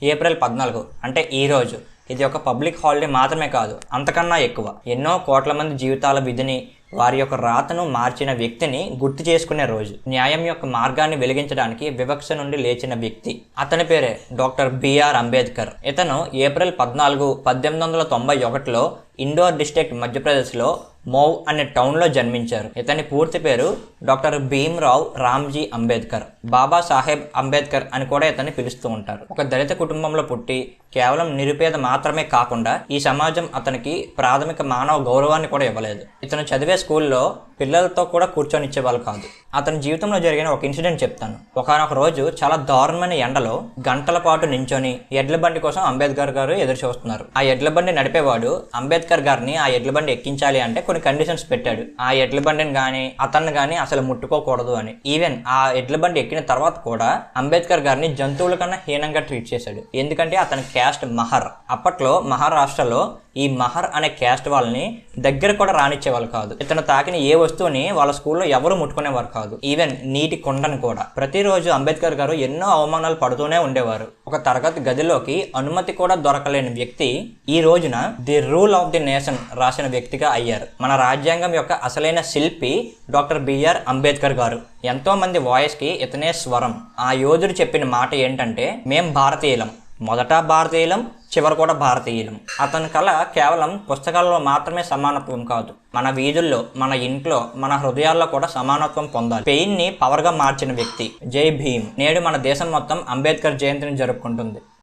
April 14 అంటే ఈరోజు ఇది ఒక పబ్లిక్ హాలిడే మాత్రమే కాదు, అంతకన్నా ఎక్కువ. ఎన్నో కోట్ల మంది జీవితాల విధిని, వారి యొక్క రాతను మార్చిన వ్యక్తిని గుర్తు చేసుకునే రోజు. న్యాయం యొక్క మార్గాన్ని వెలిగించడానికి వివక్ష నుండి లేచిన వ్యక్తి. అతని పేరే డాక్టర్ బిఆర్ అంబేద్కర్. ఇతను ఏప్రిల్ 14, 1891లో ఇండోర్ డిస్ట్రిక్ట్ మధ్యప్రదేశ్లో మౌ అనే టౌన్లో జన్మించారు. ఇతని పూర్తి పేరు డాక్టర్ భీమ్రావ్ రామ్జీ అంబేద్కర్. బాబాసాహెబ్ అంబేద్కర్ అని కూడా ఇతన్ని పిలుస్తూ ఉంటారు. ఒక దళిత కుటుంబంలో పుట్టి కేవలం నిరుపేద మాత్రమే కాకుండా ఈ సమాజం అతనికి ప్రాథమిక మానవ గౌరవాన్ని కూడా ఇవ్వలేదు. ఇతను చదివే స్కూల్లో పిల్లలతో కూడా కూర్చొనిచ్చేవాళ్ళు కాదు. అతని జీవితంలో జరిగిన ఒక ఇన్సిడెంట్ చెప్తాను. ఒకనొక రోజు చాలా దారుణమైన ఎండలో గంటల పాటు నించొని ఎడ్ల బండి కోసం అంబేద్కర్ గారు ఎదురు చూస్తున్నారు. ఆ ఎడ్ల బండి నడిపేవాడు అంబేద్కర్ గారిని ఆ ఎడ్ల బండి ఎక్కించాలి అంటే కొన్ని కండిషన్స్ పెట్టాడు. ఆ ఎడ్ల బండిని కానీ అతన్ని కానీ అసలు ముట్టుకోకూడదు అని. ఈవెన్ ఆ ఎడ్ల బండి ఎక్కిన తర్వాత కూడా అంబేద్కర్ గారిని జంతువుల కన్నా హీనంగా ట్రీట్ చేశాడు. ఎందుకంటే అతని క్యాస్ట్ మహర్. అప్పట్లో మహారాష్ట్రలో ఈ మహర్ అనే క్యాస్ట్ వాళ్ళని దగ్గర కూడా రానిచ్చేవాళ్ళు కాదు. ఇతను తాకిన ఏ వస్తువుని వాళ్ళ స్కూల్లో ఎవరు ముట్టుకునేవారు కాదు. ఈవెన్ నీటి కొండను కూడా. ప్రతిరోజు అంబేద్కర్ గారు ఎన్నో అవమానాలు పడుతూనే ఉండేవారు. ఒక తరగతి గదిలోకి అనుమతి కూడా దొరకలేని వ్యక్తి ఈ రోజున the rule of the nation రాసిన వ్యక్తిగా అయ్యారు. మన రాజ్యాంగం యొక్క అసలైన శిల్పి డాక్టర్ బిఆర్ అంబేద్కర్ గారు. ఎంతో మంది వాయిస్ కి ఇతనే స్వరం. ఆ యోధుడు చెప్పిన మాట ఏంటంటే, మేం భారతీయులం, మొదట భారతీయులం, చివరి కూడా భారతీయులం. అతని కళ కేవలం పుస్తకాల్లో మాత్రమే సమానత్వం కాదు, మన వీధుల్లో, మన ఇంట్లో, మన హృదయాల్లో కూడా సమానత్వం పొందాలి. పెయిన్ ని పవర్ గా మార్చిన వ్యక్తి. జై భీమ్. నేడు మన దేశం మొత్తం అంబేద్కర్ జయంతిని జరుపుకుంటుంది.